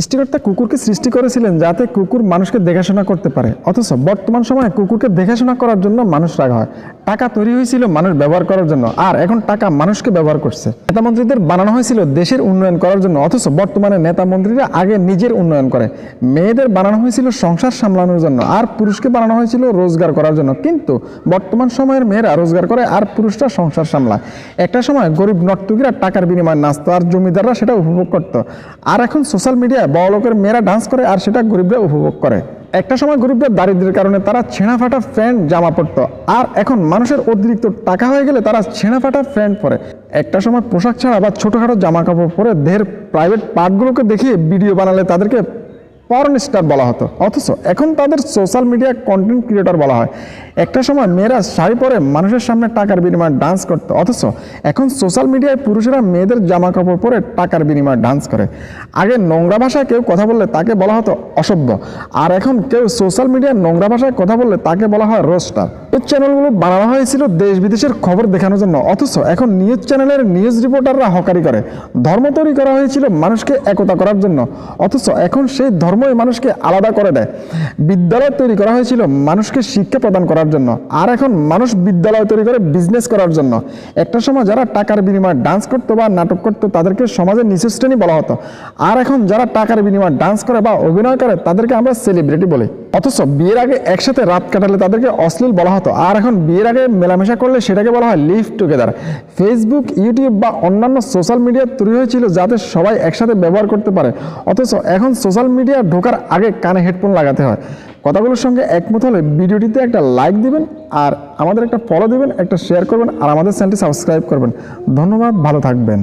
সৃষ্টিকর্তা কুকুরকে সৃষ্টি করেছিলেন যাতে কুকুর মানুষকে দেখাশোনা করতে পারে, অথচ বর্তমান সময়ে কুকুরকে দেখাশোনা করার জন্য মানুষ রাগ হয়। টাকা তৈরি হয়েছিল মানুষ ব্যবহার করার জন্য, আর এখন টাকা মানুষকে ব্যবহার করছে। নেতা মন্ত্রীদের বানানো হয়েছিল দেশের উন্নয়ন করার জন্য, অথচ বর্তমানে নেতা মন্ত্রীরা আগে নিজের উন্নয়ন করে। মেয়েদের বানানো হয়েছিল সংসার সামলানোর জন্য, আর পুরুষকে বানানো হয়েছিল রোজগার করার জন্য। কিন্তু বর্তমান সময়ের মেয়েরা রোজগার করে আর পুরুষরা সংসার সামলায়। একটা সময় গরিব নর্তকীরা টাকার বিনিময়ে নাচতো আর জমিদাররা সেটা উপভোগ করত। আর এখন সোশ্যাল মিডিয়ায় বড় লোকের মেয়েরা ডান্স করে আর সেটা গরিবরা উপভোগ করে। একটা সময় গরিবরা দারিদ্রের কারণে তারা ছেঁড়া ফাটা প্যান্ট জামা পরতো, আর এখন মানুষের অতিরিক্ত টাকা হয়ে গেলে তারা ছেঁড়া ফাটা প্যান্ট পরে। একটা সময় পোশাক ছাড়া বা ছোটোখাটো জামা কাপড় পরে দেহের প্রাইভেট পার্টগুলোকে দেখিয়ে ভিডিও বানালে তাদেরকে পর্ন স্টার বলা হতো, অথচ এখন তাদের সোশ্যাল মিডিয়া কন্টেন্ট ক্রিয়েটর বলা হয়। একটা সময় মেয়েরা শাড়ি পরে মানুষের সামনে টাকার বিনিময়ে ডান্স করতো, অথচ এখন সোশ্যাল মিডিয়ায় পুরুষেরা মেয়েদের জামা কাপড় পরে টাকার বিনিময়ে ডান্স করে। আগে নোংরা ভাষায় কেউ কথা বললে তাকে বলা হতো অসভ্য, আর এখন কেউ সোশ্যাল মিডিয়ায় নোংরা ভাষায় কথা বললে তাকে বলা হয় রোস্টার। নিউজ চ্যানেলগুলো বানানো হয়েছিল দেশ বিদেশের খবর দেখানোর জন্য, অথচ এখন নিউজ চ্যানেলের নিউজ রিপোর্টাররা হকারি করে। ধর্ম তৈরি করা হয়েছিল মানুষকে একতা করার জন্য, অথচ এখন সেই ধর্মই মানুষকে আলাদা করে দেয়। বিদ্যালয় তৈরি করা হয়েছিল মানুষকে শিক্ষা প্রদান করার জন্য, আর এখন মানুষ বিদ্যালয় তৈরি করে বিজনেস করার জন্য। একটা সময় যারা টাকার বিনিময়ে ডান্স করতো বা নাটক করতো তাদেরকে সমাজের নিচু শ্রেণী বলা হতো, আর এখন যারা টাকার বিনিময়ে ডান্স করে বা অভিনয় করে তাদেরকে আমরা সেলিব্রিটি বলি। অথচ বিয়ের আগে একসাথে রাত কাটালে তাদেরকে অশ্লীল বলা হতো, আর এখন বিয়ের আগে মেলামেশা করলে সেটাকে বলা হয় লিভ টুগেদার। ফেসবুক, ইউটিউব বা অন্যান্য সোশ্যাল মিডিয়া তৈরি হয়েছিল যাতে সবাই একসাথে ব্যবহার করতে পারে, অথচ এখন সোশ্যাল মিডিয়া ঢোকার আগে কানে হেডফোন লাগাতে হয়। কথাগুলোর সঙ্গে একমত হলে ভিডিওটিতে একটা লাইক দিবেন, আর আমাদের একটা ফলো দিবেন, একটা শেয়ার করবেন, আর আমাদের চ্যানেলটি সাবস্ক্রাইব করবেন। ধন্যবাদ, ভালো থাকবেন।